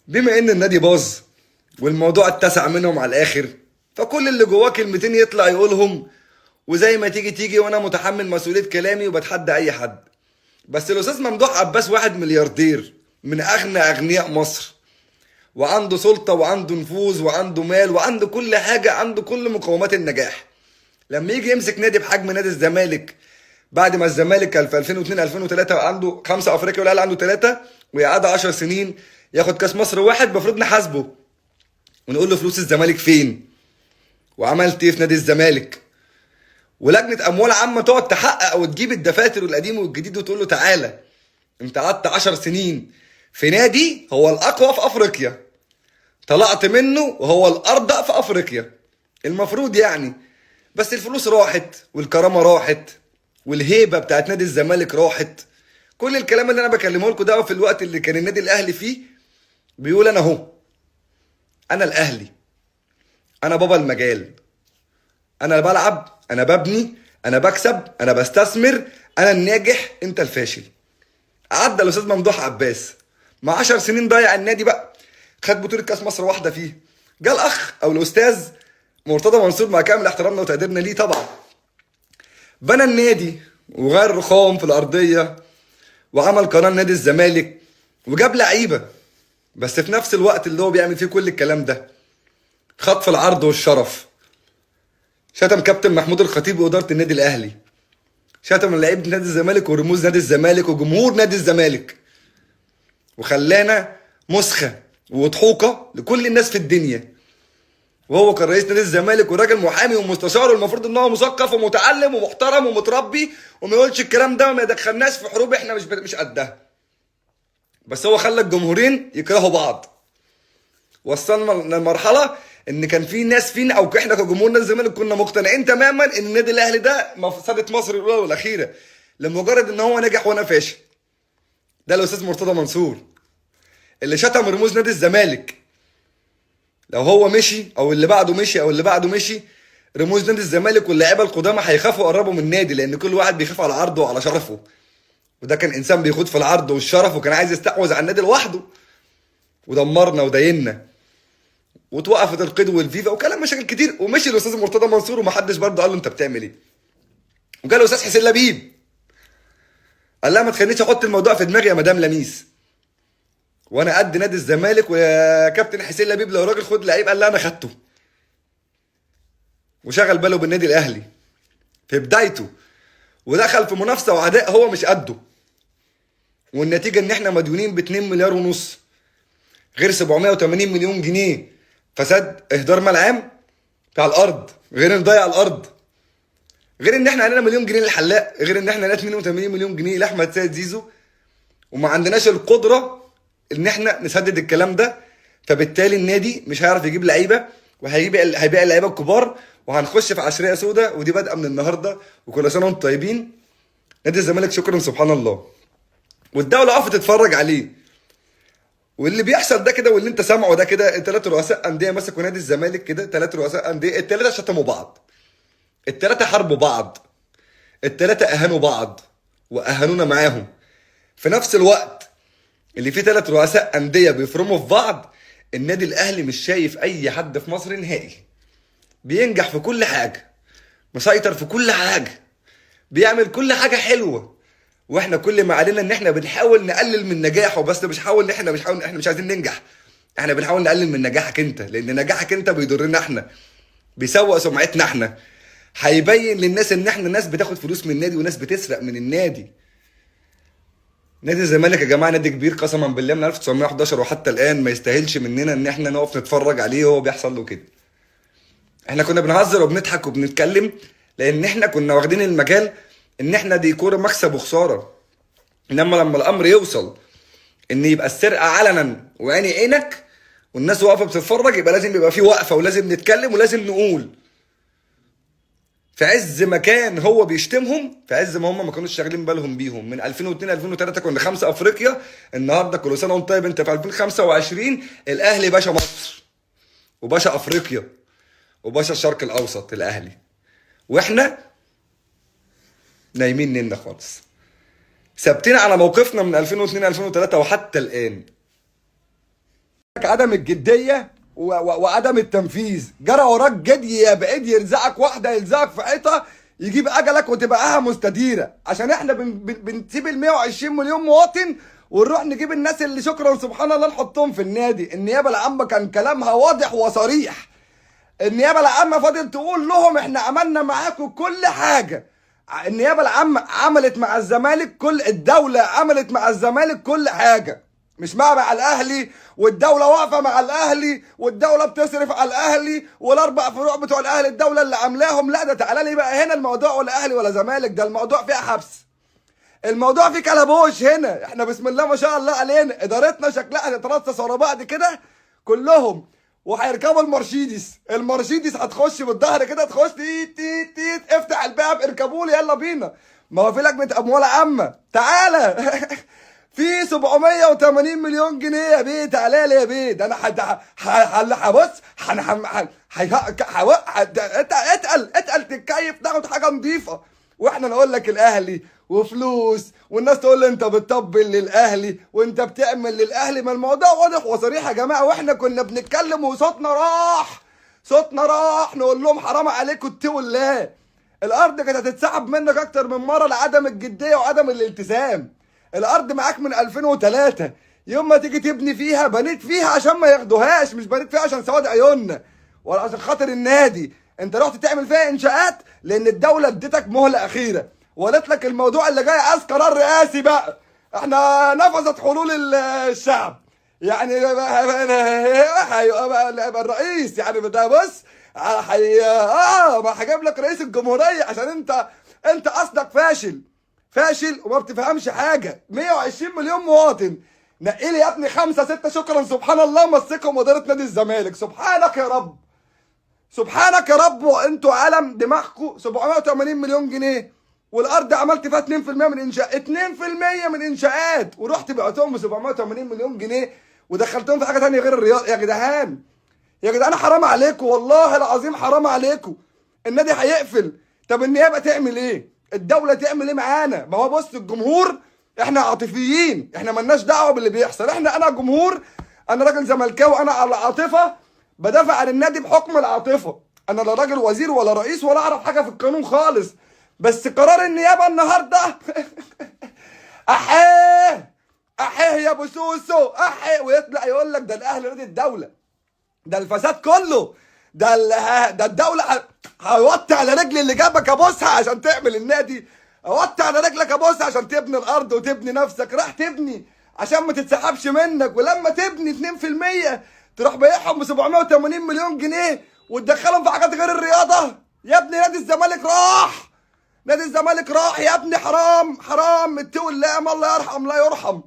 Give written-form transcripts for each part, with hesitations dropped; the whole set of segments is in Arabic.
بما ان النادي باظ والموضوع اتسع منهم على الاخر، فكل اللي جواه كلمتين يطلع يقولهم، وزي ما تيجي تيجي، وانا متحمل مسؤوليه كلامي وبتحدى اي حد. بس الاستاذ ممدوح عباس واحد ملياردير من اغنى اغنياء مصر، وعنده سلطه وعنده نفوذ وعنده مال وعنده كل حاجه، عنده كل مقومات النجاح. لما يجي يمسك نادي بحجم نادي الزمالك، بعد ما الزمالك كان في 2002 2003 عنده 5 افريقيا والاهلي عنده 3، ويقعد 10 سنين ياخد كاس مصر واحد، المفروض نحاسبه ونقول له فلوس الزمالك فين؟ وعملت ايه في نادي الزمالك؟ ولجنه اموال عامه تقعد تحقق وتجيب الدفاتر والقديم والجديد وتقول له تعالى، انت قعدت 10 سنين في نادي هو الاقوى في افريقيا، طلعت منه وهو الارضع في افريقيا، المفروض يعني. بس الفلوس راحت والكرامه راحت والهيبه بتاعت نادي الزمالك راحت. كل الكلام اللي انا بكلمه لكم ده في الوقت اللي كان النادي الاهلي فيه بيقول انا اهو، انا الاهلي، انا بابا المجال، انا بلعب، انا ببني، انا بكسب، انا بستثمر، انا الناجح انت الفاشل. عدى الاستاذ ممدوح عباس مع 10 سنين ضيع النادي بقى، خد بطوله كاس مصر واحده فيه. جه الاخ او الاستاذ مرتضى منصور، مع كامل احترامنا وتقديرنا ليه طبعا، بنى النادي وغير رخام في الارضيه وعمل قناه نادي الزمالك وجاب لعيبه. بس في نفس الوقت اللي هو بيعمل فيه كل الكلام ده، خد في العرض والشرف، شتم كابتن محمود الخطيب واداره النادي الاهلي، شتم لعيبه نادي الزمالك ورموز نادي الزمالك وجمهور نادي الزمالك، وخلانا مسخه وضحوكه لكل الناس في الدنيا. وهو كان رئيس نادي الزمالك وراجل محامي ومستشار، والمفروض ان هو مثقف ومتعلم ومحترم ومتربي وما يقولش الكلام ده وما يدخلناش في حروب احنا مش قدها. بس هو خلى الجمهورين يكرهوا بعض، وصلنا لمرحله ان كان في ناس فينا او احنا كجمهور نادي الزمالك كنا مقتنعين تماما ان النادي الاهلي ده سنه مصر الاولى والاخيره، لمجرد ان هو نجح وانا فاشل. ده الاستاذ مرتضى منصور اللي شتم رموز نادي الزمالك. لو هو مشي او اللي بعده مشي او اللي بعده مشي، رموز نادي الزمالك واللاعيبه القدامى هيخافوا يقربوا من النادي، لان كل واحد بيخاف على عرضه وعلى شرفه. وده كان انسان بيخوض في العرض والشرف، وكان عايز يستحوذ على النادي لوحده، ودمرنا ودينا، واتوقفت القيد والفيفا وكلام مشاكل كتير. ومشي الاستاذ مرتضى منصور ومحدش برضه قال له انت بتعمل ايه. وجا الاستاذ حسين لبيب قال لها ما تخلينيش احط الموضوع في دماغي يا مدام لميس، وانا قد نادي الزمالك ويا كابتن حسين لبيب لو راجل خد لعيب. قال لها انا خدته، وشغل باله بالنادي الاهلي في بدايته، ودخل في منافسه وعداء هو مش قده. والنتيجه ان احنا مديونين ب 2 مليار ونص، غير 780 مليون جنيه فساد اهدار مال عام بتاع الارض، غير نضيع الارض، غير ان احنا علينا مليون جنيه للحلاق، غير ان احنا علينا 82 مليون جنيه لاحمد سيد زيزو، وما عندناش القدره ان احنا نسدد الكلام ده. فبالتالي النادي مش هيعرف يجيب لعيبه، هيبيع اللعيبه الكبار، وهنخش في عشريه سوداء، ودي بادئه من النهارده. وكل سنه وانتم طيبين. نادي الزمالك شكرا سبحان الله، والدوله وقفت تتفرج عليه. واللي بيحصل ده كده واللي انت سامعه ده كده، 3 رؤساء انديه مسكوا نادي الزمالك كده، 3 رؤساء انديه، ال3 شتموا بعض، ال3 حاربوا بعض، ال3 اهانوا بعض واهانونا معاهم. في نفس الوقت اللي فيه 3 رؤساء انديه بيفرموا في بعض، النادي الاهلي مش شايف اي حد في مصر نهائي، بينجح في كل حاجه، مسيطر في كل حاجه، بيعمل كل حاجه حلوه. واحنا كل ما علينا ان احنا بنحاول نقلل من نجاحه، بس احنا مش عايزين ننجح، احنا بنحاول نقلل من نجاحك انت، لان نجاحك انت بيضرنا احنا، بيسوء سمعتنا احنا، هيبين للناس ان احنا ناس بتاخد فلوس من النادي وناس بتسرق من النادي. نادي الزمالك يا جماعه نادي كبير قسما بالله من 1911 وحتى الان، ما يستاهلش مننا ان احنا نقف نتفرج عليه وهو بيحصل له كده. احنا كنا بنهزر وبنضحك وبنتكلم، لان احنا كنا واخدين المجال ان احنا دي كوره مكسب وخساره. انما لما الامر يوصل ان يبقى السرقه علنا وعيني عينك والناس واقفه بتتفرج، يبقى لازم يبقى في وقفه، ولازم نتكلم ولازم نقول. في عز ما كان هو بيشتمهم، في عز ما هم ما كانوش شاغلين بالهم بيهم. من 2002 2003 كنا 5 افريقيا، النهارده كل سنه وانت طيب، انت في 2025 الاهلي باشا مصر وباشا افريقيا وباشا الشرق الاوسط الاهلي، واحنا نايمين ننا خالص، ثابتين على موقفنا من 2002 2003 وحتى الان. عدم الجديه وعدم التنفيذ. جرى وراك جدي يا بعيد، يرزقك واحده يلزقك في حيطه يجيب اجلك وتبقاها مستديره، عشان احنا بنسيب ال 120 مليون مواطن ونروح نجيب الناس اللي شكرا سبحان الله نحطهم في النادي. النيابه العامه كان كلامها واضح وصريح. النيابه العامه فضل تقول لهم احنا عملنا معاكم كل حاجه. النيابه العامه عملت مع الزمالك الدوله عملت مع الزمالك كل حاجه، مش مع الاهلي، والدوله واقفه مع الاهلي، والدوله بتصرف على الاهلي، والاربع فروع بتوع الاهلي الدوله اللي عاملاهم. لا ده تعالى لي بقى هنا، الموضوع ولا اهلي ولا زمالك، ده الموضوع فيها حبس، الموضوع فيه كلبوش. هنا احنا بسم الله ما شاء الله علينا ادارتنا شكلها هتترصص ورا بعض كده كلهم، وهيركبوا المرشيدس هتخش بالظهر كده، تخش تيت تيت تيت، افتح الباب اركبوا لي يلا بينا. ما هو في لجنه اموال عامه تعالى في 780 مليون جنيه يا بيه، تعالى لي يا بيه. ده انا هبص اتقل تتكيف تاخد حاجه نظيفه، واحنا نقول لك الاهلي وفلوس، والناس تقول لي انت بتطبل للاهلي وانت بتعمل للاهلي. ما الموضوع واضح وصريح يا جماعه، واحنا كنا بنتكلم وصوتنا راح نقول لهم حرام عليكم اتقوا الله. الارض كانت هتتسحب منك اكتر من مره لعدم الجديه وعدم الالتزام. الارض معاك من 2003، يوم ما تيجي تبني فيها بنيت فيها عشان ما ياخدوهاش، مش بنيت فيها عشان سواد عيوننا ولا عشان خاطر النادي. انت رحت تعمل فيها انشاءات لان الدوله اديتك مهله اخيره وقالت لك الموضوع اللي جاي عايز قرار رئاسي بقى. احنا نفذت حلول الشعب، يعني هيبقى الرئيس يعني ده بص ما هجيب لك رئيس الجمهوريه عشان انت قصدك فاشل وما بتفهمش حاجه. 120 مليون مواطن نقي لي يا ابني 5 6 شكرا سبحان الله مسكهم اداره نادي الزمالك. سبحانك يا رب، سبحانك يا رب. وانتوا عالم دماغكم 780 مليون جنيه، والارض عملت فيها 2% من انشاء 2% من انشاءات، ورحت بعتهم ب 780 مليون جنيه ودخلتهم في حاجه ثانيه غير الرياضه. يا جدعان يا جدعان حرام عليكم، والله العظيم حرام عليكم. النادي هيقفل، طب النيابه تعمل ايه؟ الدوله تعمل ايه معانا؟ ما هو بص الجمهور احنا عاطفيين، احنا مالناش دعوه باللي بيحصل. انا جمهور، انا راجل زملكاوي، انا على العاطفه بدافع عن النادي بحكم العاطفه. انا لا راجل وزير ولا رئيس ولا اعرف حاجه في القانون خالص، بس قرار النيابه النهارده احيه يا ابو سوسو احيه، ويطلع يقول لك ده الاهلي نادي الدوله، ده الفساد كله، ده الدوله هوطي على رجلي اللي جابك ابوسها عشان تعمل النادي، اوطي على رجلك ابوسها عشان تبني الارض وتبني نفسك. راح تبني عشان ما تتسحبش منك، ولما تبني 2% تروح بايعهم ب 780 مليون جنيه وتدخلهم في حاجات غير الرياضه. يا ابني نادي الزمالك راح يا ابني، حرام اتقوا الله، ما الله يرحم لا يرحم.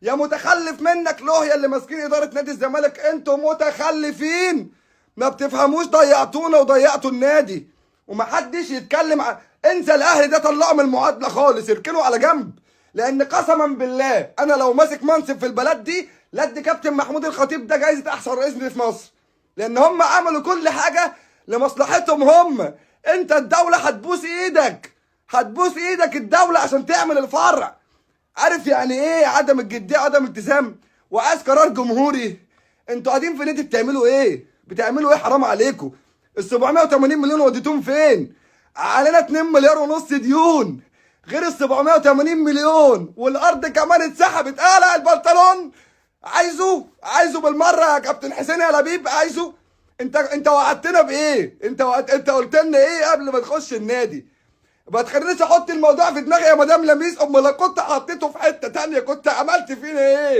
يا متخلف منك له يا اللي ماسكين اداره نادي الزمالك، انتوا متخلفين ما بتفهموش، ضيعتونا وضيعتوا النادي. ومحدش يتكلم انسى الاهلي ده، طلعه من المعادله خالص، اركنه على جنب. لان قسما بالله انا لو ماسك منصب في البلد دي لدي كابتن محمود الخطيب ده جايزه احسن رئيس في مصر، لان هم عملوا كل حاجه لمصلحتهم هم. انت الدوله هتبوس ايدك الدوله عشان تعمل الفرع. عارف يعني ايه عدم الجديه عدم التزام وعايز قرار جمهوري؟ انتوا قاعدين في نادي بتعملوا ايه حرام عليكم. ال 780 مليون وديتوهم فين؟ علينا 2 مليار ونص ديون غير ال 780 مليون، والارض كمان اتسحبت. قلع البنطلون، عايزه بالمره يا كابتن حسين يا لبيب، عايزه. انت وعدتنا بايه؟ انت قلت لنا ايه قبل ما تخش النادي؟ ما تخلينيش احط الموضوع في دماغي يا مدام لميس، امال لو كنت حطيته في حته ثانيه كنت عملت فينا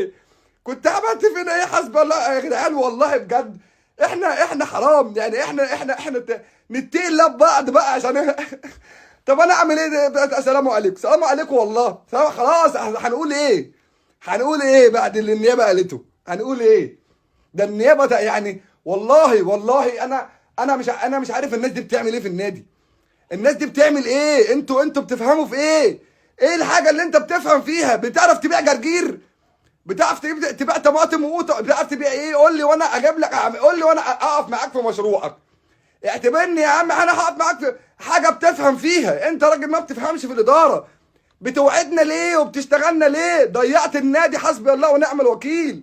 ايه؟ حسب الله يا جدعان. والله بجد احنا حرام يعني، احنا نتقي الله ببعض بقى عشان طب انا اعمل ايه؟ السلام عليكم والله خلاص. هنقول ايه بعد اللي النيابه قالته؟ هنقول ايه؟ ده النيابه يعني والله انا مش عارف الناس دي بتعمل ايه في النادي. الناس دي بتعمل ايه؟ انتوا بتفهموا في ايه؟ ايه الحاجه اللي انت بتفهم فيها؟ بتعرف تبيع جرجير؟ بتعرف تبيع طماطم وقوطه؟ بتعرف تبيع ايه؟ قول لي وانا اجيب لك، قول لي وانا اقف معاك في مشروعك. اعتبرني يا عم انا هقف معاك في حاجه بتفهم فيها. انت راجل ما بتفهمش في الاداره، بتوعدنا ليه وبتشتغلنا ليه؟ ضيعت النادي، حسبي الله ونعم الوكيل.